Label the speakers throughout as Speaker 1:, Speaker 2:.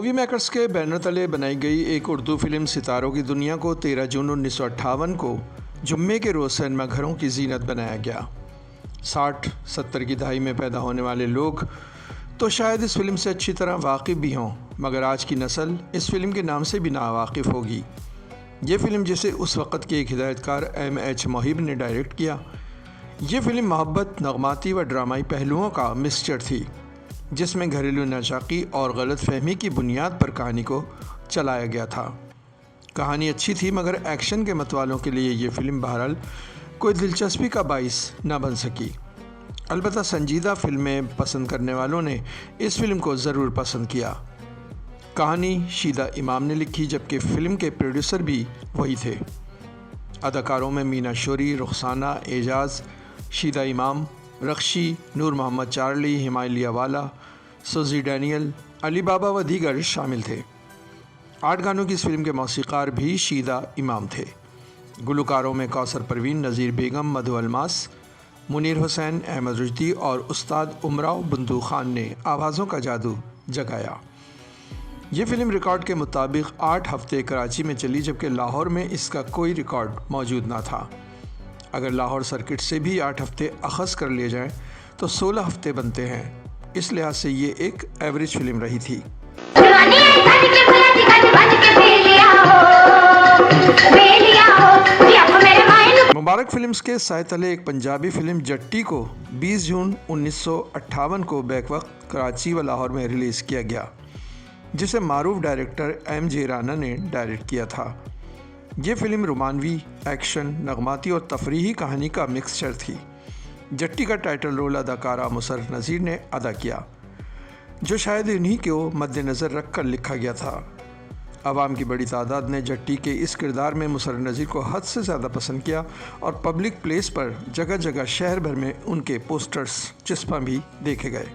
Speaker 1: Movie makers के banner तले बनाई गई एक उर्दू फिल्म सितारों की दुनिया को 13 जून 1958 को जुम्मे के रोज़ सिनेमा घरों की जीनत बनाया गया। 60-70 की दहाई में पैदा होने वाले लोग तो शायद इस फिल्म से अच्छी तरह वाकिफ़ भी हों, मगर आज की नस्ल इस फिल्म के नाम से भी नावाकिफ़ होगी। ये फ़िल्म जिसे उस वक़्त के एक हिदायतकार M.H. मोहिब ने डायरेक्ट किया, ये फ़िल्म मोहब्बत, नगमाती व ड्रामाई पहलुओं का मिक्सचर थी, जिसमें घरेलू नाचाकी और गलत फहमी की बुनियाद पर कहानी को चलाया गया था। कहानी अच्छी थी, मगर एक्शन के मतवालों के लिए ये फ़िल्म बहरहाल कोई दिलचस्पी का बाइस न बन सकी। अलबत्ता संजीदा फ़िल्में पसंद करने वालों ने इस फ़िल्म को ज़रूर पसंद किया। कहानी शीदा इमाम ने लिखी, जबकि फ़िल्म के प्रोड्यूसर भी वही थे। अदाकारों में मीना शोरी, रुखसाना, एजाज़, शीदा इमाम, रख्शी, नूर मोहम्मद चार्ली, हिमायलिया वाला, सुजी डैनियल, अली बाबा व दीगर शामिल थे। 8 गानों की इस फिल्म के मौसीक़ार भी शीदा इमाम थे। गुलकारों में कौसर परवीन, नज़ीर बेगम, मधु अलमास, मुनीर हुसैन, अहमद रुश्दी और उस्ताद उमराव बंदू खान ने आवाज़ों का जादू जगाया। ये फ़िल्म रिकॉर्ड के मुताबिक 8 हफ़्ते कराची में चली, जबकि लाहौर में इसका कोई रिकॉर्ड मौजूद ना था। अगर लाहौर सर्किट से भी 8 हफ़्ते अख़ज़ कर लिए जाएं तो 16 हफ़्ते बनते हैं। इस लिहाज से ये एक एवरेज फ़िल्म रही थी। मुबारक फिल्म्स के साए तले एक पंजाबी फ़िल्म जट्टी को 20 जून 1958 को बैक वक्त कराची व लाहौर में रिलीज़ किया गया, जिसे मारूफ डायरेक्टर M.J. राना ने डायरेक्ट किया था। ये फ़िल्म रोमानवी, एक्शन, नगमाती और तफरीही कहानी का मिक्सचर थी। जट्टी का टाइटल रोल अदाकारा मुसर्रत नज़ीर ने अदा किया, जो शायद इन्हीं को मद्देनज़र रख कर लिखा गया था। आवाम की बड़ी तादाद ने जट्टी के इस किरदार में मुसर्रत नज़ीर को हद से ज़्यादा पसंद किया और पब्लिक प्लेस पर जगह जगह शहर भर में उनके पोस्टर्स चिस्पा भी देखे गए।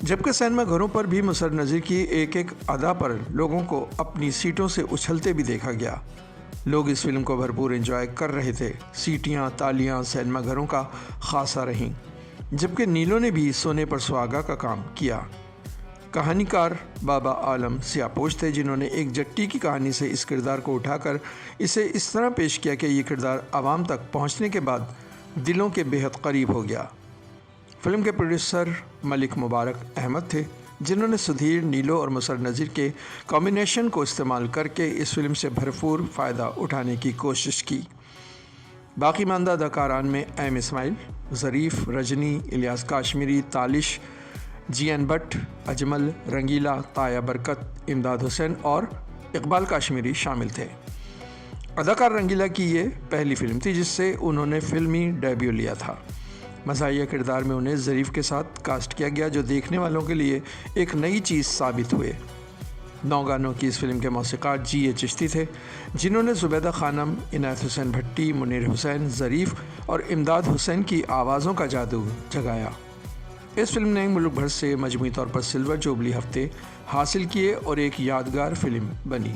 Speaker 1: जबकि सिनेमा घरों पर भी मुसर्रत नज़ीर की एक एक अदा पर लोगों को अपनी सीटों से उछलते भी देखा गया। लोग इस फिल्म को भरपूर एंजॉय कर रहे थे। सीटियाँ, तालियाँ सिनेमा घरों का खासा रहीं, जबकि नीलों ने भी सोने पर सुहागा का काम किया। कहानीकार बाबा आलम सियापोश थे, जिन्होंने एक जट्टी की कहानी से इस किरदार को उठाकर इसे इस तरह पेश किया कि ये किरदार आवाम तक पहुंचने के बाद दिलों के बेहद करीब हो गया। फिल्म के प्रोड्यूसर मलिक मुबारक अहमद थे, जिन्होंने सुधीर, नीलो और मुसर्रत नज़ीर के कॉम्बिनेशन को इस्तेमाल करके इस फिल्म से भरपूर फ़ायदा उठाने की कोशिश की। बाकी मानदा अदाकारान में M. इस्माइल, ज़रीफ़, रजनी, इलियास काश्मीरी, तालिश, G.N. भट्ट, अजमल, रंगीला, ताया बरकत, इमदाद हुसैन और इकबाल काश्मीरी शामिल थे। अदाकार रंगीला की ये पहली फ़िल्म थी जिससे उन्होंने फ़िल्मी डेब्यू लिया था। मज़ाहिया किरदार में उन्हें ज़रीफ़ के साथ कास्ट किया गया, जो देखने वालों के लिए एक नई चीज़ साबित हुए। 9 गानों की इस फिल्म के मौसीक़ार G.A. चिश्ती थे, जिन्होंने ज़ुबैदा खानम, इनायत हुसैन भट्टी, मुनीर हुसैन, ज़रीफ़ और इमदाद हुसैन की आवाज़ों का जादू जगाया। इस फिल्म ने मुल्क भर से मजमूई तौर पर सिल्वर जुबली हफ्ते हासिल किए और एक यादगार फिल्म बनी।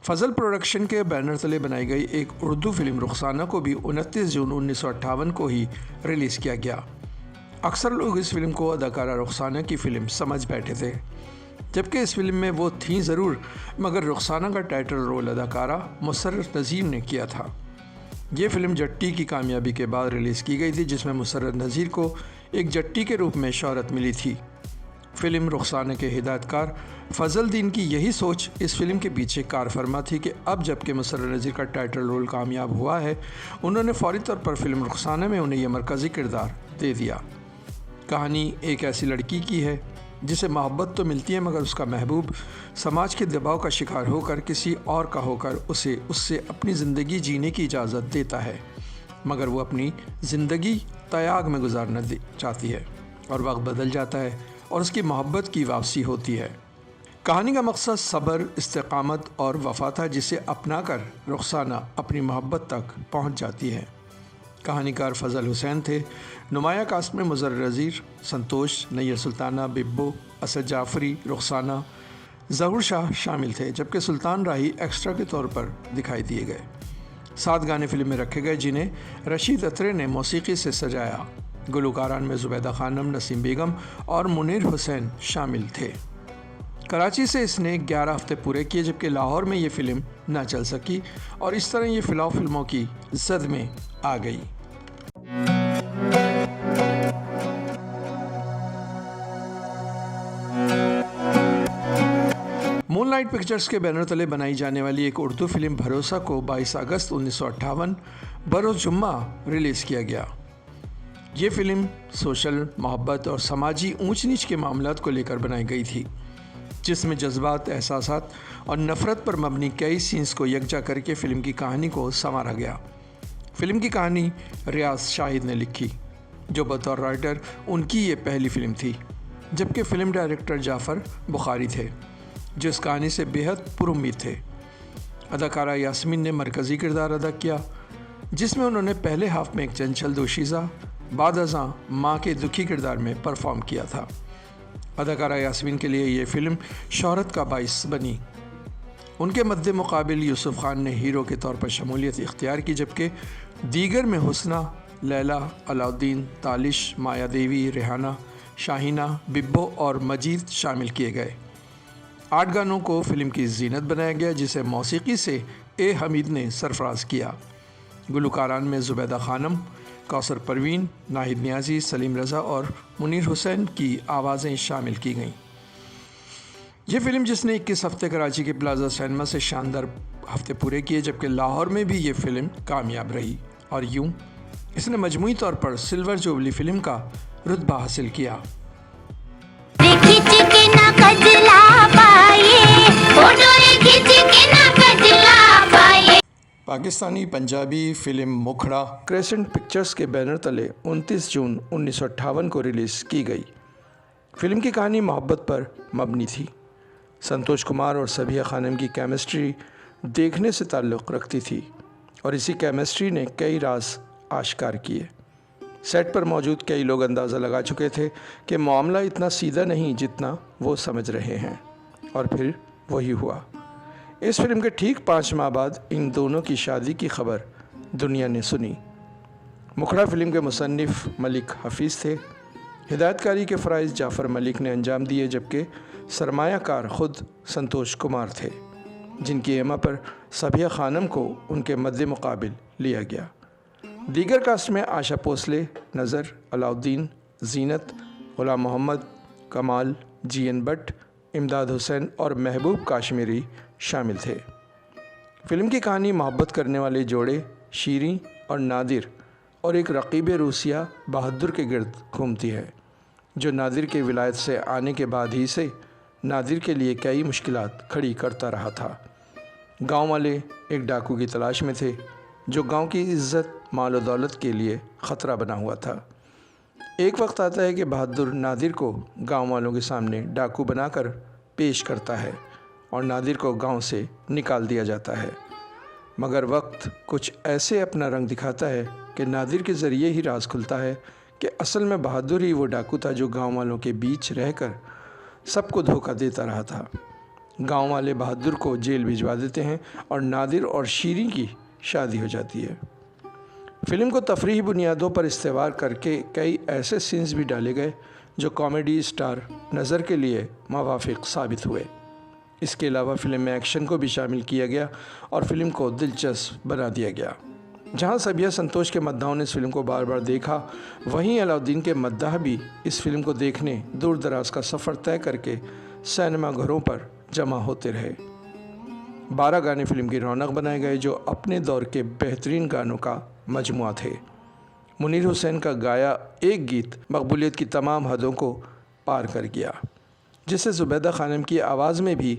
Speaker 1: फजल प्रोडक्शन के बैनर तले बनाई गई एक उर्दू फिल्म रुखसाना को भी 29 जून 1958 को ही रिलीज़ किया गया। अक्सर लोग इस फिल्म को अदाकारा रुखसाना की फ़िल्म समझ बैठे थे, जबकि इस फिल्म में वो थी ज़रूर, मगर रुखसाना का टाइटल रोल अदाकारा मुसर्रत नज़ीर ने किया था। ये फ़िल्म जट्टी की कामयाबी के बाद रिलीज़ की गई थी, जिसमें मुसर्रत नज़ीर को एक जट्टी के रूप में शोहरत मिली थी। फ़िल्म रुखसाना के हिदायतकार फ़ज़ल दीन की यही सोच इस फिल्म के पीछे कार फरमा थी कि अब जबकि मुसर्रत नज़ीर का टाइटल रोल कामयाब हुआ है, उन्होंने फ़ौरी तौर पर फ़िल्म रुखसाना में उन्हें यह मरकज़ी किरदार दे दिया। कहानी एक ऐसी लड़की की है जिसे मोहब्बत तो मिलती है, मगर उसका महबूब समाज के दबाव का शिकार होकर किसी और का होकर उसे उससे अपनी ज़िंदगी जीने की इजाज़त देता है, मगर वो अपनी ज़िंदगी तयाग में गुजारना चाहती है और वक्त बदल जाता है और उसकी मोहब्बत की वापसी होती है। कहानी का मकसद सब्र, इस्तिक़ामत और वफ़ा था, जिसे अपनाकर रुखसाना अपनी मोहब्बत तक पहुँच जाती है। कहानीकार फ़ज़ल हुसैन थे। नुमाया कास्ट में मुसर्रत नज़ीर, संतोष, नैयर सुल्ताना, बिब्बो, असद जाफ़री, रुखसाना, ज़हूर शाह शामिल थे, जबकि सुल्तान राही एक्स्ट्रा के तौर पर दिखाई दिए गए। 7 गाने फिल्म में रखे गए जिन्हें रशीद अत्रे ने मौसीकी से सजाया। गुलकारान में जुबैदा खानम, नसीम बेगम और मुनीर हुसैन शामिल थे। कराची से इसने 11 हफ्ते पूरे किए, जबकि लाहौर में ये फिल्म ना चल सकी और इस तरह ये फिल्मों की जद में आ गई। मूनलाइट पिक्चर्स के बैनर तले बनाई जाने वाली एक उर्दू फिल्म भरोसा को 22 अगस्त 1958 बरोज़ जुम्मा रिलीज़ किया गया। ये फिल्म सोशल, मोहब्बत और समाजी ऊंच नीच के मामलात को लेकर बनाई गई थी, जिसमें जज्बात, एहसासात और नफ़रत पर मबनी कई सीन्स को यकजा करके फ़िल्म की कहानी को संवारा गया। फ़िल्म की कहानी रियाज शाहिद ने लिखी, जो बतौर राइटर उनकी ये पहली फ़िल्म थी, जबकि फ़िल्म डायरेक्टर जाफ़र बुखारी थे, जो इस कहानी से बेहद पुरुम्मीद थे। अदाकारा यास्मीन ने मरकज़ी किरदार अदा किया, जिसमें उन्होंने पहले हाफ में एक चंचल दोशीज़ा, बाद अज़ां माँ के दुखी किरदार में परफॉर्म किया था। अदाकारा यास्मीन के लिए ये फ़िल्म शोहरत का बाइस बनी। उनके मद्दे मुकाबिल यूसुफ खान ने हीरो के तौर पर शमूलियत इख्तियार की, जबकि दीगर में हुस्ना, लैला, अलाउद्दीन, तालिश, माया देवी, रेहाना, शाहीना, बिब्बो और मजीद शामिल किए गए। 8 गानों को फ़िल्म की जीनत बनाया गया, जिसे मौसीकी से ए हमीद ने सरफराज किया। गुलकारान में जुबैदा खानम, कौसर परवीन, नाहिद नियाज़ी, सलीम रज़ा और मुनीर हुसैन की आवाज़ें शामिल की गईं। ये फ़िल्म, जिसने 21 हफ्ते कराची के प्लाजा सिनेमा से शानदार हफ्ते पूरे किए, जबकि लाहौर में भी ये फ़िल्म कामयाब रही और यूं इसने मजमूई तौर पर सिल्वर जुबली फ़िल्म का रुतबा हासिल किया। पाकिस्तानी पंजाबी फिल्म मुखड़ा क्रेसेंट पिक्चर्स के बैनर तले 29 जून 1958 को रिलीज़ की गई। फिल्म की कहानी मोहब्बत पर मबनी थी। संतोष कुमार और सबिया खानम की केमिस्ट्री देखने से ताल्लुक़ रखती थी और इसी केमिस्ट्री ने कई राज आश्कार किए। सेट पर मौजूद कई लोग अंदाज़ा लगा चुके थे कि मामला इतना सीधा नहीं जितना वो समझ रहे हैं, और फिर वही हुआ। इस फिल्म के ठीक 5 माह बाद इन दोनों की शादी की खबर दुनिया ने सुनी। मुखड़ा फिल्म के मुसन्निफ़ मलिक हफ़ीज़ थे। हिदायतकारी के फ़राइज़ जाफ़र मलिक ने अंजाम दिए, जबकि सरमायाकार ख़ुद संतोष कुमार थे, जिनकी एमा पर सबिया खानम को उनके मद्दे मुकाबिल लिया गया। दीगर कास्ट में आशा भोसले, नज़र, अलाउद्दीन, जीनत, गुलाम मोहम्मद, कमाल, GN भट्ट, इमदाद हुसैन और महबूब काश्मीरी शामिल थे। फ़िल्म की कहानी मोहब्बत करने वाले जोड़े शीरीं और नादिर और एक रकीब रूसिया बहादुर के गिर्द घूमती है, जो नादिर के विलायत से आने के बाद ही से नादिर के लिए कई मुश्किलात खड़ी करता रहा था। गांव वाले एक डाकू की तलाश में थे, जो गांव की इज़्ज़त, माल और दौलत के लिए ख़तरा बना हुआ था। एक वक्त आता है कि बहादुर नादिर को गांव वालों के सामने डाकू बनाकर पेश करता है और नादिर को गांव से निकाल दिया जाता है, मगर वक्त कुछ ऐसे अपना रंग दिखाता है कि नादिर के ज़रिए ही राज खुलता है कि असल में बहादुर ही वो डाकू था जो गांव वालों के बीच रहकर सबको धोखा देता रहा था। गांव वाले बहादुर को जेल भिजवा देते हैं और नादिर और शीरीं की शादी हो जाती है। फ़िल्म को तफरीही बुनियादों पर इस्तेमाल करके कई ऐसे सीन्स भी डाले गए जो कॉमेडी स्टार नज़र के लिए मुवाफिक साबित हुए। इसके अलावा फ़िल्म में एक्शन को भी शामिल किया गया और फ़िल्म को दिलचस्प बना दिया गया। जहां सबिया संतोष के मद्दाहों ने इस फिल्म को बार बार देखा, वहीं अलाउद्दीन के मद्दाह भी इस फिल्म को देखने दूर दराज का सफ़र तय करके सिनेमा घरों पर जमा होते रहे। 12 गाने फिल्म की रौनक बनाए गए, जो अपने दौर के बेहतरीन गानों का मजमुआ थे। मुनीर हुसैन का गाया एक गीत मकबूलियत की तमाम हदों को पार कर गया, जिसे जुबैदा खानम की आवाज़ में भी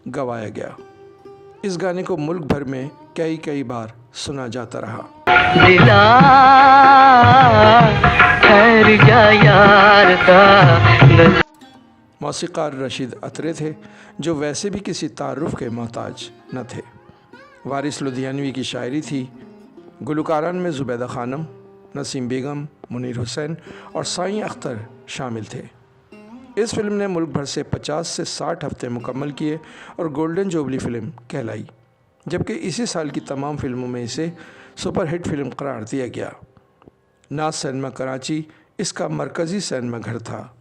Speaker 1: गवाया गया। इस गाने को मुल्क भर में कई बार सुना जाता रहा। दिला ठहर जा यार का। मौसीक़ार रशीद अत्रे थे, जो वैसे भी किसी तारुफ के मोहताज न थे। वारिस लुधियानवी की शायरी थी। गुलकारान में जुबैदा खानम, नसीम बेगम, मुनीर हुसैन और साईं अख्तर शामिल थे। इस फिल्म ने मुल्क भर से 50 से 60 हफ्ते मुकम्मल किए और गोल्डन जुबली फ़िल्म कहलाई। जबकि इसी साल की तमाम फिल्मों में इसे सुपरहिट फिल्म करार दिया गया। नाज सिनेमा कराची इसका मरकज़ी सिनेमा घर था।